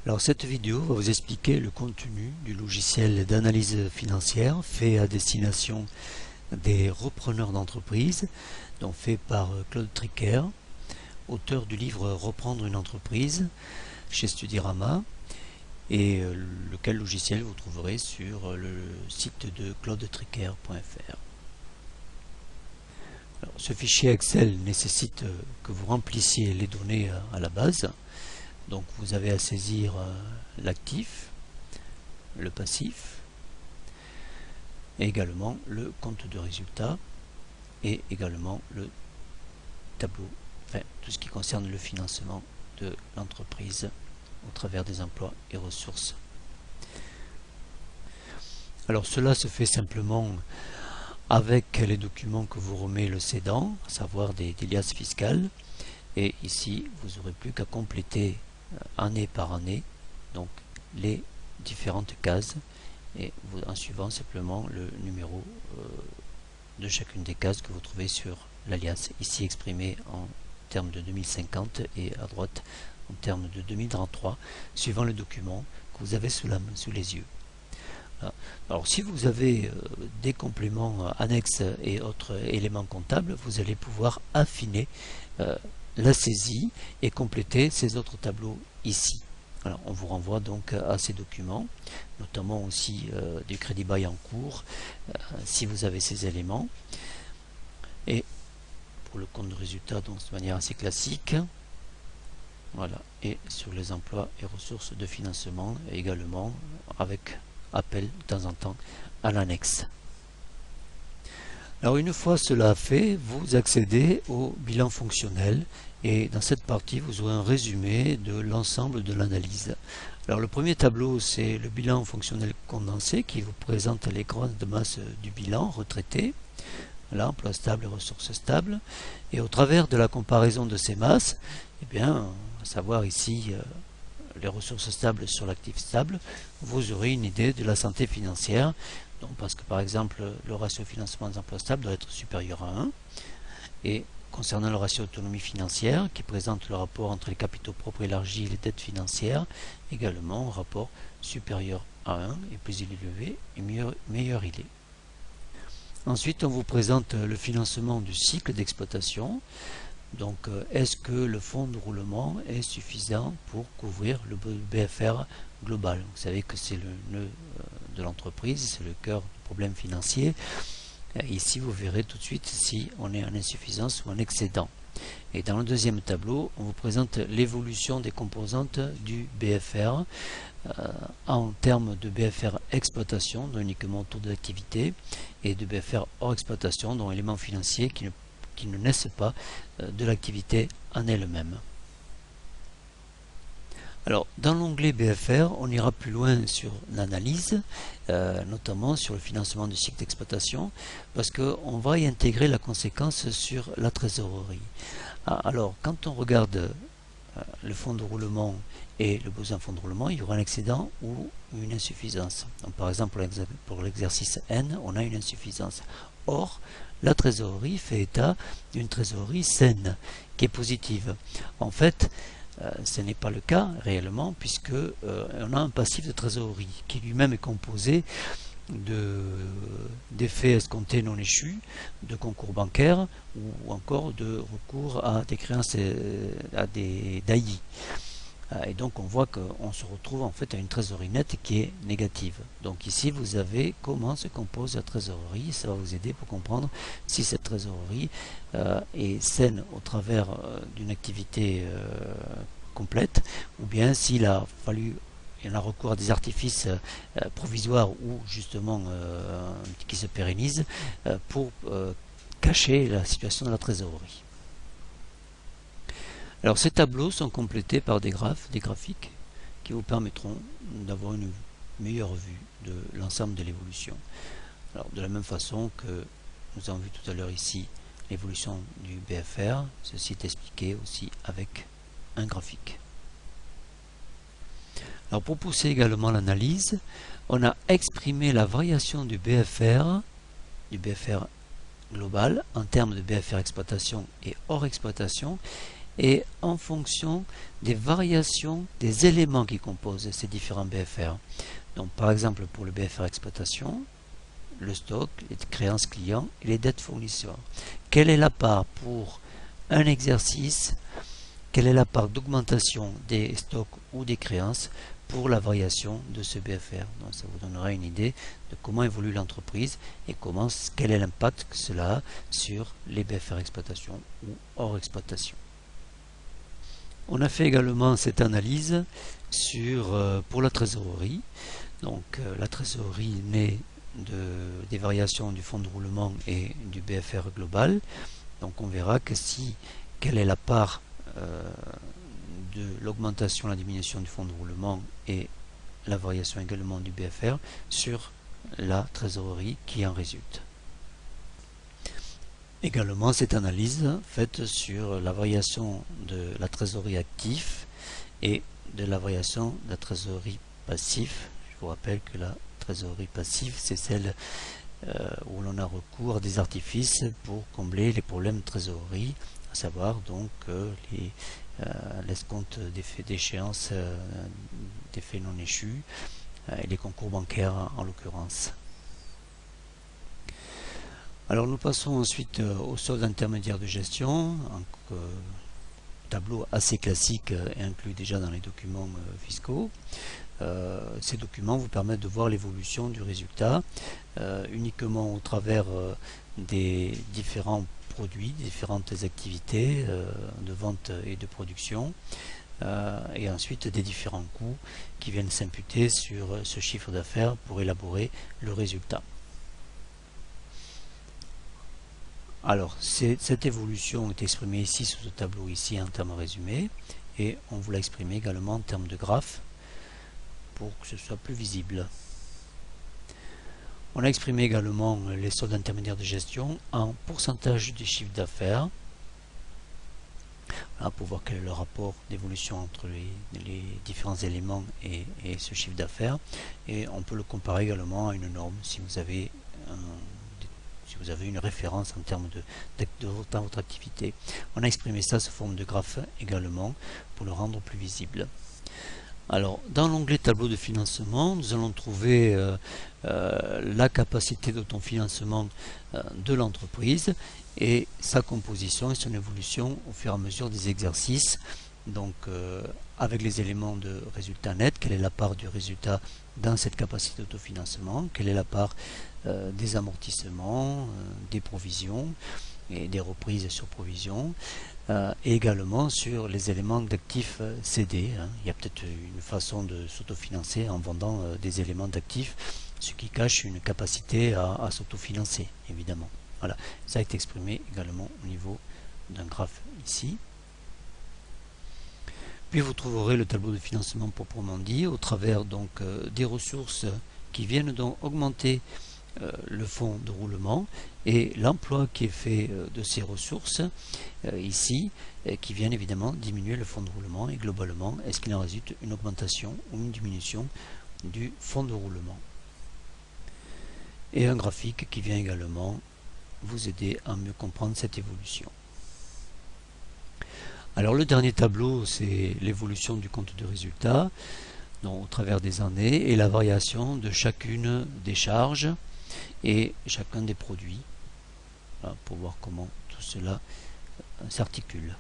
Alors cette vidéo va vous expliquer le contenu du logiciel d'analyse financière fait à destination des repreneurs d'entreprise, donc fait par Claude Tricker, auteur du livre Reprendre une entreprise chez Studirama, et lequel logiciel vous trouverez sur le site de claudetricker.fr. Ce fichier Excel nécessite que vous remplissiez les données à la base. Donc vous avez à saisir l'actif, le passif, et également le compte de résultat, et également le tableau, enfin tout ce qui concerne le financement de l'entreprise au travers des emplois et ressources. Alors cela se fait simplement avec les documents que vous remet le cédant, à savoir des liasses fiscales, et ici vous n'aurez plus qu'à compléter année par année donc les différentes cases et en suivant simplement le numéro de chacune des cases que vous trouvez sur l'alias, ici exprimé en termes de 2050 et à droite en termes de 2033, suivant le document que vous avez sous les yeux. Alors si vous avez des compléments annexes et autres éléments comptables, vous allez pouvoir affiner la saisie et compléter ces autres tableaux ici. Alors, on vous renvoie donc à ces documents, notamment aussi du crédit bail en cours, si vous avez ces éléments. Et pour le compte de résultat, donc de manière assez classique. Voilà. Et sur les emplois et ressources de financement, également avec appel de temps en temps à l'annexe. Alors une fois cela fait, vous accédez au bilan fonctionnel et dans cette partie vous aurez un résumé de l'ensemble de l'analyse. Alors le premier tableau, c'est le bilan fonctionnel condensé qui vous présente les grandes masses du bilan retraité, là, emploi stable et ressources stables, et au travers de la comparaison de ces masses, eh bien, à savoir ici les ressources stables sur l'actif stable, vous aurez une idée de la santé financière. Donc, parce que par exemple le ratio financement des emplois stables doit être supérieur à 1, et concernant le ratio autonomie financière qui présente le rapport entre les capitaux propres élargis et les dettes financières, également un rapport supérieur à 1, et plus il est élevé et meilleur il est. Ensuite on vous présente le financement du cycle d'exploitation. Donc est-ce que le fonds de roulement est suffisant pour couvrir le BFR global? Vous savez que c'est le nœud de l'entreprise, c'est le cœur du problème financier. Ici vous verrez tout de suite si on est en insuffisance ou en excédent. Et dans le deuxième tableau, on vous présente l'évolution des composantes du BFR en termes de BFR exploitation, dont uniquement taux d'activité, et de BFR hors exploitation, dont éléments financiers qui ne naissent pas de l'activité en elle-même. Alors, dans l'onglet BFR, on ira plus loin sur l'analyse, notamment sur le financement du cycle d'exploitation, parce qu'on va y intégrer la conséquence sur la trésorerie. Alors, quand on regarde le fonds de roulement et le besoin fonds de roulement, il y aura un excédent ou une insuffisance. Donc, par exemple, pour l'exercice N, on a une insuffisance. Or, la trésorerie fait état d'une trésorerie saine, qui est positive. En fait, ce n'est pas le cas réellement, puisque on a un passif de trésorerie qui lui-même est composé d'effets escomptés non échus, de concours bancaires ou encore de recours à des créances, à des DAI. Et donc on voit qu'on se retrouve en fait à une trésorerie nette qui est négative. Donc ici vous avez comment se compose la trésorerie, ça va vous aider pour comprendre si cette trésorerie est saine au travers d'une activité complète, ou bien s'il a fallu recours à des artifices provisoires ou justement qui se pérennisent pour cacher la situation de la trésorerie. Alors ces tableaux sont complétés par des graphiques qui vous permettront d'avoir une meilleure vue de l'ensemble de l'évolution. Alors de la même façon que nous avons vu tout à l'heure ici l'évolution du BFR, ceci est expliqué aussi avec un graphique. Alors pour pousser également l'analyse, on a exprimé la variation du BFR global en termes de BFR exploitation et hors exploitation, et en fonction des variations des éléments qui composent ces différents BFR. Donc par exemple pour le BFR exploitation, le stock, les créances clients et les dettes fournisseurs. Quelle est la part pour un exercice? Quelle est la part d'augmentation des stocks ou des créances pour la variation de ce BFR? Donc ça vous donnera une idée de comment évolue l'entreprise et quel est l'impact que cela a sur les BFR exploitation ou hors exploitation. On a fait également cette analyse pour la trésorerie. Donc la trésorerie naît des variations du fonds de roulement et du BFR global. Donc on verra que quelle est la part de l'augmentation, la diminution du fonds de roulement et la variation également du BFR sur la trésorerie qui en résulte. Également cette analyse faite sur la variation de la trésorerie active et de la variation de la trésorerie passive. Je vous rappelle que la trésorerie passive, c'est celle où l'on a recours à des artifices pour combler les problèmes de trésorerie, à savoir donc l'escompte d'échéance des faits non échus et les concours bancaires en l'occurrence. Alors nous passons ensuite au solde intermédiaire de gestion, un tableau assez classique et inclus déjà dans les documents fiscaux. Ces documents vous permettent de voir l'évolution du résultat uniquement au travers des différents produits, différentes activités de vente et de production et ensuite des différents coûts qui viennent s'imputer sur ce chiffre d'affaires pour élaborer le résultat. Alors cette évolution est exprimée ici sous ce tableau ici en termes résumés et on vous l'a exprimé également en termes de graphes pour que ce soit plus visible. On a exprimé également les soldes intermédiaires de gestion en pourcentage du chiffre d'affaires. Voilà, pour voir quel est le rapport d'évolution entre les différents éléments et ce chiffre d'affaires. Et on peut le comparer également à une norme si vous avez une référence en termes dans votre activité. On a exprimé ça sous forme de graphe également pour le rendre plus visible. Alors, dans l'onglet tableau de financement, nous allons trouver la capacité d'autofinancement de l'entreprise et sa composition et son évolution au fur et à mesure des exercices. Donc, avec les éléments de résultat net, quelle est la part du résultat dans cette capacité d'autofinancement, quelle est la part des amortissements, des provisions et des reprises sur provisions. Et également sur les éléments d'actifs cédés. Il y a peut-être une façon de s'autofinancer en vendant des éléments d'actifs, ce qui cache une capacité à s'autofinancer, évidemment. Voilà, ça a été exprimé également au niveau d'un graphe ici. Puis vous trouverez le tableau de financement proprement dit, au travers donc des ressources qui viennent donc augmenter le fonds de roulement et l'emploi qui est fait de ces ressources ici qui viennent évidemment diminuer le fonds de roulement et globalement est-ce qu'il en résulte une augmentation ou une diminution du fonds de roulement et un graphique qui vient également vous aider à mieux comprendre cette évolution. Alors le dernier tableau c'est l'évolution du compte de résultat donc, au travers des années et la variation de chacune des charges et chacun des produits pour voir comment tout cela s'articule.